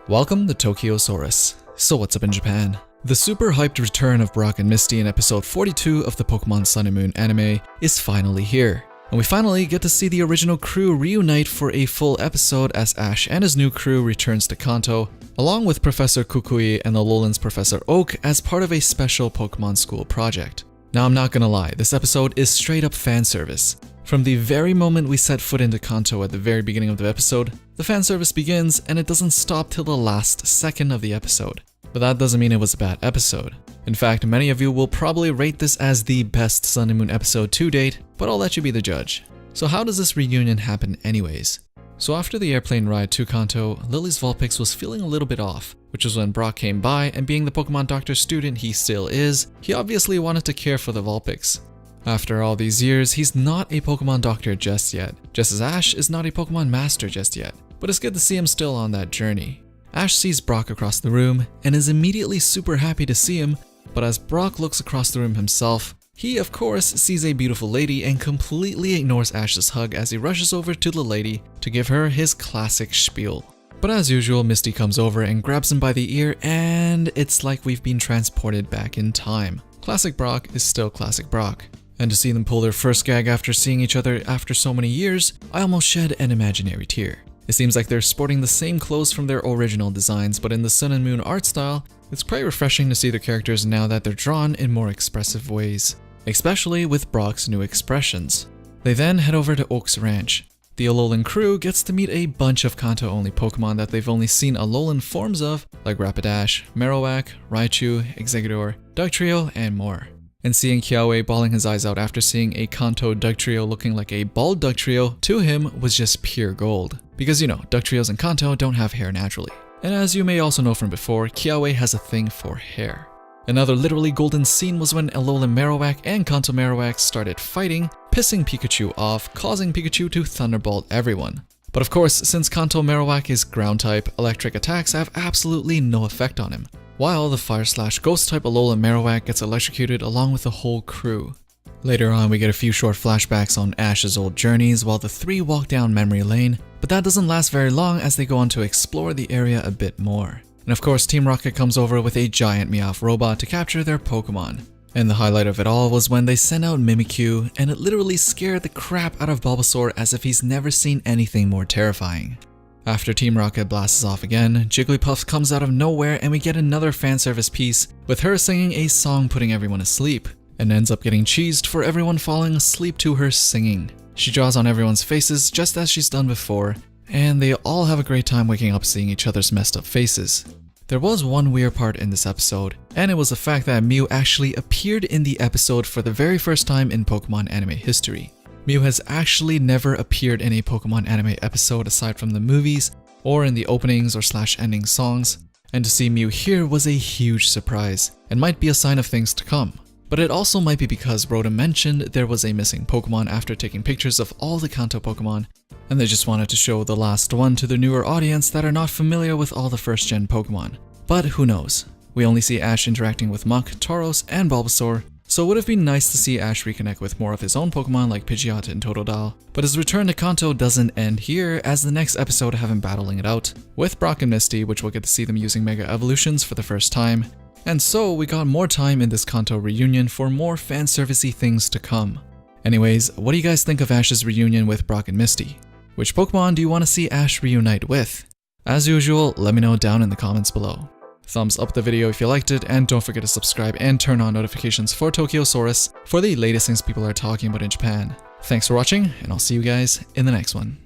Welcome to Tokyosaurus. So what's up in Japan? The super hyped return of Brock and Misty in episode 42 of the Pokemon Sun and Moon anime is finally here. And we finally get to see the original crew reunite for a full episode as Ash and his new crew returns to Kanto, along with Professor Kukui and the Alolan's Professor Oak as part of a special Pokemon school project. Now I'm not gonna lie, this episode is straight up fan service. From the very moment we set foot into Kanto at the very beginning of the episode, the fan service begins and it doesn't stop till the last second of the episode. But that doesn't mean it was a bad episode. In fact, many of you will probably rate this as the best Sun and Moon episode to date, but I'll let you be the judge. So how does this reunion happen anyways? So after the airplane ride to Kanto, Lily's Vulpix was feeling a little bit off, which was when Brock came by, and being the Pokemon Doctor student he still is, he obviously wanted to care for the Vulpix. After all these years, he's not a Pokemon Doctor just yet, just as Ash is not a Pokemon Master just yet, but it's good to see him still on that journey. Ash sees Brock across the room and is immediately super happy to see him, but as Brock looks across the room himself, he of course sees a beautiful lady and completely ignores Ash's hug as he rushes over to the lady to give her his classic spiel. But as usual, Misty comes over and grabs him by the ear, and it's like we've been transported back in time. Classic Brock is still classic Brock. And to see them pull their first gag after seeing each other after so many years, I almost shed an imaginary tear. It seems like they're sporting the same clothes from their original designs, but in the Sun and Moon art style, it's quite refreshing to see their characters now that they're drawn in more expressive ways, especially with Brock's new expressions. They then head over to Oak's ranch. The Alolan crew gets to meet a bunch of Kanto-only Pokemon that they've only seen Alolan forms of, like Rapidash, Marowak, Raichu, Exeggutor, Dugtrio, and more. And seeing Kiawe bawling his eyes out after seeing a Kanto Dugtrio looking like a bald Dugtrio to him was just pure gold. Because you know, Dugtrios and Kanto don't have hair naturally. And as you may also know from before, Kiawe has a thing for hair. Another literally golden scene was when Alolan Marowak and Kanto Marowak started fighting, pissing Pikachu off, causing Pikachu to thunderbolt everyone. But of course, since Kanto Marowak is ground type, electric attacks have absolutely no effect on him, while the fire/ghost type Alolan Marowak gets electrocuted along with the whole crew. Later on, we get a few short flashbacks on Ash's old journeys while the three walk down memory lane, but that doesn't last very long as they go on to explore the area a bit more. And of course, Team Rocket comes over with a giant Meowth robot to capture their Pokemon. And the highlight of it all was when they sent out Mimikyu, and it literally scared the crap out of Bulbasaur as if he's never seen anything more terrifying. After Team Rocket blasts off again, Jigglypuff comes out of nowhere and we get another fanservice piece with her singing a song putting everyone asleep, and ends up getting cheesed for everyone falling asleep to her singing. She draws on everyone's faces just as she's done before, and they all have a great time waking up seeing each other's messed up faces. There was one weird part in this episode, and it was the fact that Mew actually appeared in the episode for the very first time in Pokemon anime history. Mew has actually never appeared in a Pokemon anime episode aside from the movies, or in the openings or /ending songs, and to see Mew here was a huge surprise, and might be a sign of things to come. But it also might be because Rhoda mentioned there was a missing Pokemon after taking pictures of all the Kanto Pokemon, and they just wanted to show the last one to the newer audience that are not familiar with all the first gen Pokemon. But who knows? We only see Ash interacting with Muk, Tauros, and Bulbasaur, so it would have been nice to see Ash reconnect with more of his own Pokemon like Pidgeot and Totodile. But his return to Kanto doesn't end here, as the next episode have him battling it out with Brock and Misty, which we'll get to see them using Mega Evolutions for the first time. And so we got more time in this Kanto reunion for more fanservice-y things to come. Anyways, what do you guys think of Ash's reunion with Brock and Misty? Which Pokemon do you want to see Ash reunite with? As usual, let me know down in the comments below. Thumbs up the video if you liked it, and don't forget to subscribe and turn on notifications for Tokyosaurus for the latest things people are talking about in Japan. Thanks for watching, and I'll see you guys in the next one.